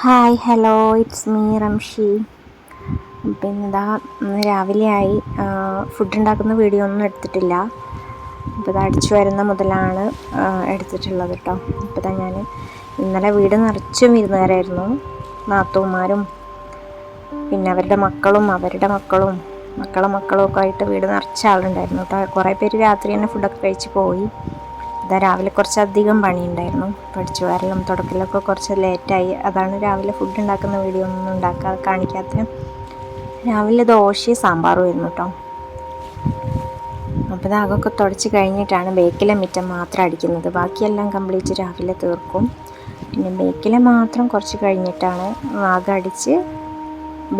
Hi hello it's me Ramshi. പിന്നെ ഇതാ രാവിലെയായി. Food ഉണ്ടാക്കുന്ന വീഡിയോ ഒന്നും എടുത്തിട്ടില്ല. അപ്പോൾ ഇത് അടിച്ചു വരുന്ന മുതലാണ് എടുത്തിട്ടുള്ളത് കേട്ടോ. അപ്പോൾ ഇതാ ഞാൻ ഇന്നലെ വീട് നിറച്ചും വിരുന്നുകാരായിരുന്നു. നാത്തൂന്മാരും പിന്നെ അവരുടെ മക്കളും മക്കളും ഒക്കെ ആയിട്ട് വീട് നിറച്ച ആളുണ്ടായിരുന്നു കേട്ടോ. കുറേ പേര് രാത്രി തന്നെ ഫുഡൊക്കെ കഴിച്ച് പോയി. ഇതാ രാവിലെ കുറച്ചധികം പണിയുണ്ടായിരുന്നു. പഠിച്ചു വാരലും തുടക്കലൊക്കെ കുറച്ച് ലേറ്റായി. അതാണ് രാവിലെ ഫുഡ് ഉണ്ടാക്കുന്ന വീഡിയോ ഒന്നും കാണിക്കാത്ത. രാവിലെ ദോശയും സാമ്പാറും ആയിരുന്നു കേട്ടോ. അപ്പോൾ അതൊക്കെ തുടച്ച് കഴിഞ്ഞിട്ടാണ് ബേക്കിലെ മുറ്റം മാത്രം അടിക്കുന്നത്. ബാക്കിയെല്ലാം കംപ്ലീറ്റ് രാവിലെ തീർക്കും. പിന്നെ ബേക്കിലെ മാത്രം കുറച്ച് കഴിഞ്ഞിട്ടാണ് ആകെ അടിച്ച്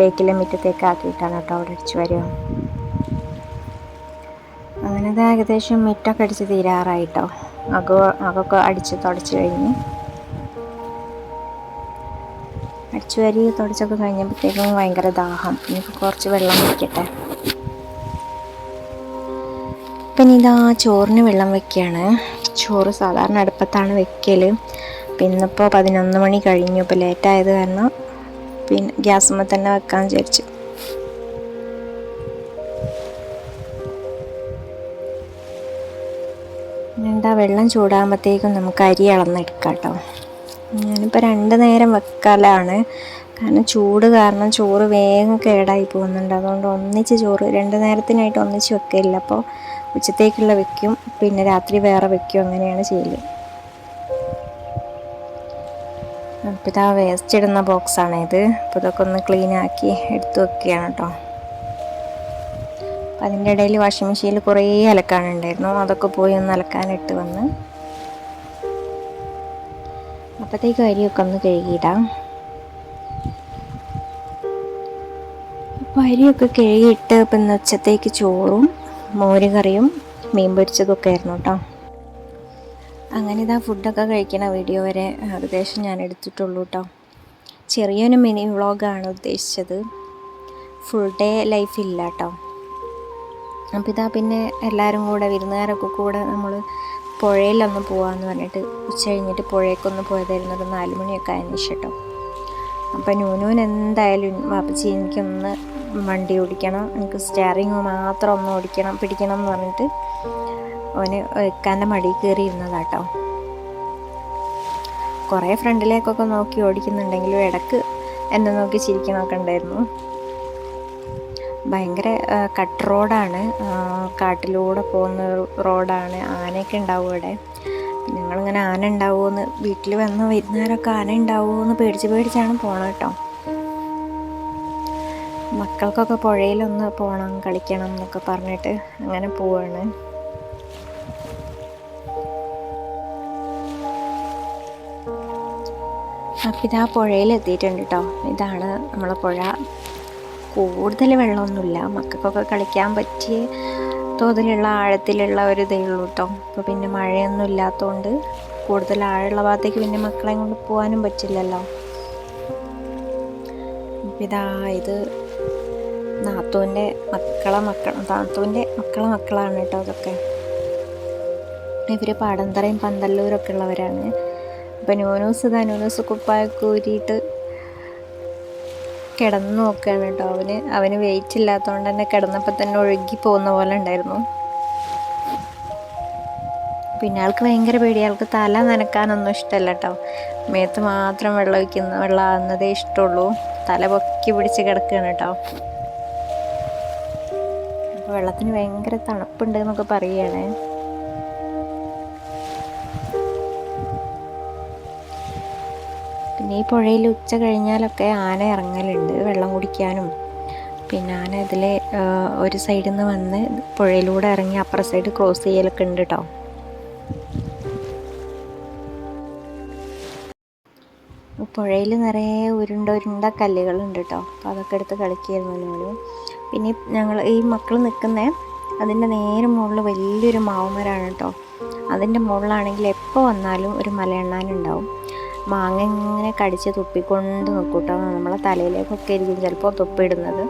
ബേക്കിലെ മുറ്റത്തേക്ക് ആക്കിയിട്ടാണ് കേട്ടോ അവിടെ അടിച്ചു വരിക. അങ്ങനെ ഇത് ഏകദേശം മുറ്റമൊക്കെ അടിച്ച് തീരാറായിട്ടോ. അകൊക്കെ അടിച്ച് തുടച്ച് കഴിഞ്ഞ് അടിച്ചു വാരി തുടച്ചൊക്കെ കഴിഞ്ഞപ്പോഴത്തേക്കും ഭയങ്കര ദാഹം. എനിക്ക് കുറച്ച് വെള്ളം വയ്ക്കട്ടെ. പിന്നെ ഇതാ ചോറിന് വെള്ളം വയ്ക്കുകയാണ്. ചോറ് സാധാരണ അടുപ്പത്താണ് വെക്കൽ. പിന്നെ ഇന്നിപ്പോൾ 11 മണി കഴിഞ്ഞു. ഇപ്പോൾ ലേറ്റായത് കാരണം പിന്നെ ഗ്യാസുമ്മ തന്നെ വെക്കാൻ വിചാരിച്ചു. എന്താ വെള്ളം ചൂടാകുമ്പോഴത്തേക്കും നമുക്ക് അരി അളന്നെടുക്കാം കേട്ടോ. ഞാനിപ്പോൾ 2 നേരം വെക്കലാണ്. കാരണം ചൂട് കാരണം ചോറ് വേഗം കേടായി പോകുന്നുണ്ട്. അതുകൊണ്ട് ഒന്നിച്ച് ചോറ് 2 നേരത്തിനായിട്ട് ഒന്നിച്ച് വെക്കില്ല. അപ്പോൾ ഉച്ചത്തേക്കുള്ള വെക്കും, പിന്നെ രാത്രി വേറെ വെക്കും, അങ്ങനെയാണ് ചെയ്യൽ. അപ്പോൾ ഇതാ വേസ്റ്റ് ഇടുന്ന ബോക്സാണ് ഇത്. അപ്പോൾ ഇതൊക്കെ ഒന്ന് ക്ലീനാക്കി എടുത്ത് വെക്കുകയാണ് കേട്ടോ. അപ്പം അതിൻ്റെ ഇടയിൽ വാഷിംഗ് മെഷീനിൽ കുറേ അലക്കാനുണ്ടായിരുന്നു. അതൊക്കെ പോയി ഒന്ന് അലക്കാനിട്ട് വന്ന് അപ്പോഴത്തേക്ക് അരിയൊക്കെ ഒന്ന് കഴുകിയിടാം. അപ്പോൾ അരിയൊക്കെ കഴുകിയിട്ട് പിന്നെ ഉച്ചത്തേക്ക് ചോറും മോരുകറിയും മീൻ പൊരിച്ചതൊക്കെ ആയിരുന്നു കേട്ടോ. അങ്ങനെ ഇതാ ഫുഡൊക്കെ കഴിക്കണ വീഡിയോ വരെ ഏകദേശം ഞാൻ എടുത്തിട്ടുള്ളൂ കേട്ടോ. ചെറിയൊരു മിനി വ്ളോഗാണ് ഉദ്ദേശിച്ചത്. ഫുൾ ഡേ ലൈഫില്ല കേട്ടോ. അപ്പോൾ ഇതാ പിന്നെ എല്ലാവരും കൂടെ വിരുന്നുകാരൊക്കെ കൂടെ നമ്മൾ പുഴയിലൊന്ന് പോകാമെന്ന് പറഞ്ഞിട്ട് ഉച്ച കഴിഞ്ഞിട്ട് പുഴയൊക്കൊന്ന് പോയതായിരുന്നു. ഒരു 4 മണിയൊക്കെ ആയതിനു ശേഷം കേട്ടോ. അപ്പോൾ നൂനൂന് എന്തായാലും വാപ്പച്ചി എനിക്കൊന്ന് വണ്ടി ഓടിക്കണം, എനിക്ക് സ്റ്റിയറിങ് മാത്രം ഒന്ന് പിടിക്കണം എന്ന് പറഞ്ഞിട്ട് അവന് ഇക്കാൻ്റെ മടിയിൽ കയറി ഇരുന്നതാട്ടോ. കുറേ ഫ്രണ്ടിലേക്കൊക്കെ നോക്കി ഓടിക്കുന്നുണ്ടെങ്കിലും ഇടയ്ക്ക് എന്നെ നോക്കി ചിരിക്കണമൊക്കെ ഉണ്ടായിരുന്നു. ഭയങ്കര കട്ട് റോഡാണ്, കാട്ടിലൂടെ പോകുന്ന റോഡാണ്. ആനയൊക്കെ ഉണ്ടാവും ഇവിടെ. ഞങ്ങളിങ്ങനെ ആന ഉണ്ടാവുമെന്ന് വീട്ടിൽ വന്ന് വിരുന്നുകാരൊക്കെ ആന ഉണ്ടാവുമെന്ന് പേടിച്ചാണ് പോണത് കേട്ടോ. മക്കൾക്കൊക്കെ പുഴയിലൊന്ന് പോകണം, കളിക്കണം എന്നൊക്കെ പറഞ്ഞിട്ട് അങ്ങനെ പോവാണ്. അപ്പം ഇതാ പുഴയിലെത്തിയിട്ടുണ്ട് കേട്ടോ. ഇതാണ് നമ്മളെ പുഴ. കൂടുതൽ വെള്ളമൊന്നുമില്ല, മക്കൾക്കൊക്കെ കളിക്കാൻ പറ്റിയ തോതിലുള്ള ആഴത്തിലുള്ള ഒരു ഇതേ ഉള്ളൂ കേട്ടോ. അപ്പോൾ പിന്നെ മഴയൊന്നും ഇല്ലാത്തതുകൊണ്ട് കൂടുതൽ ആഴമുള്ള ഭാഗത്തേക്ക് പിന്നെ മക്കളെ കൊണ്ട് പോകാനും പറ്റില്ലല്ലോ. അപ്പം ഇതാ ഇത് നാത്തൂൻ്റെ മക്കളാണ് കേട്ടോ അതൊക്കെ. ഇവർ പാടന്തറയും പന്തല്ലൂരൊക്കെ ഉള്ളവരാണ്. അപ്പം നൂനൂസ് കുപ്പായൊക്കെ ഊരിയിട്ട് കിടന്നു നോക്കുകയാണ് കേട്ടോ. അവന് വെയിറ്റ് ഇല്ലാത്തതുകൊണ്ട് തന്നെ കിടന്നപ്പോൾ തന്നെ ഒഴുകി പോകുന്ന പോലെ ഉണ്ടായിരുന്നു. പിന്നെ ആൾക്ക് ഭയങ്കര പേടി. ആൾക്ക് തല നനക്കാനൊന്നും ഇഷ്ടമല്ല കേട്ടോ. മേത്ത് മാത്രം വെള്ളം ആകുന്നതേ ഇഷ്ടമുള്ളൂ. തല പൊക്കി പിടിച്ച് കിടക്കുകയാണ് കേട്ടോ. അപ്പോൾ വെള്ളത്തിന് ഭയങ്കര തണുപ്പുണ്ട് എന്നൊക്കെ പറയുകയാണ്. പിന്നെ ഈ പുഴയിൽ ഉച്ച കഴിഞ്ഞാലൊക്കെ ആന ഇറങ്ങലുണ്ട് വെള്ളം കുടിക്കാനും. പിന്നെ ആന ഇതിൽ ഒരു സൈഡിൽ നിന്ന് വന്ന് പുഴയിലൂടെ ഇറങ്ങി അപ്പുറ സൈഡ് ക്രോസ് ചെയ്യലൊക്കെ ഉണ്ട് കേട്ടോ. പുഴയിൽ നിറയെ ഉരുണ്ട കല്ലുകളുണ്ട് കേട്ടോ. അപ്പോൾ അതൊക്കെ എടുത്ത് കളിക്കായിരുന്നു ഞങ്ങൾ. പിന്നെ ഈ മക്കൾ നിൽക്കുന്ന അതിൻ്റെ നേരെ മുകളിൽ വലിയൊരു മാവുമരമാണ് കേട്ടോ. അതിൻ്റെ മുകളിലാണെങ്കിൽ എപ്പോൾ വന്നാലും ഒരു മലയണ്ണാനുണ്ടാവും. മാങ്ങ ഇങ്ങനെ കടിച്ച് തുപ്പിക്കൊണ്ട് നോക്കും കേട്ടോ. നമ്മളെ തലയിലേക്കൊക്കെ ആയിരിക്കും ചിലപ്പോൾ തുപ്പിയിടുന്നത്.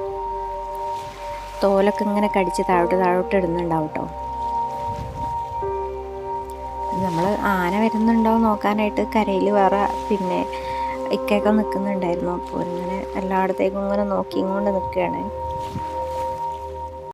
തോലൊക്കെ ഇങ്ങനെ കടിച്ച് താഴോട്ട് ഇടുന്നുണ്ടാവും കേട്ടോ. നമ്മൾ ആന വരുന്നുണ്ടോ നോക്കാനായിട്ട് കരയിൽ വേറെ പിന്നെ ഇക്കയൊക്കെ നിൽക്കുന്നുണ്ടായിരുന്നു. അപ്പോൾ ഇങ്ങനെ എല്ലായിടത്തേക്കും ഇങ്ങനെ നോക്കിയും കൊണ്ട് നിൽക്കുകയാണ്.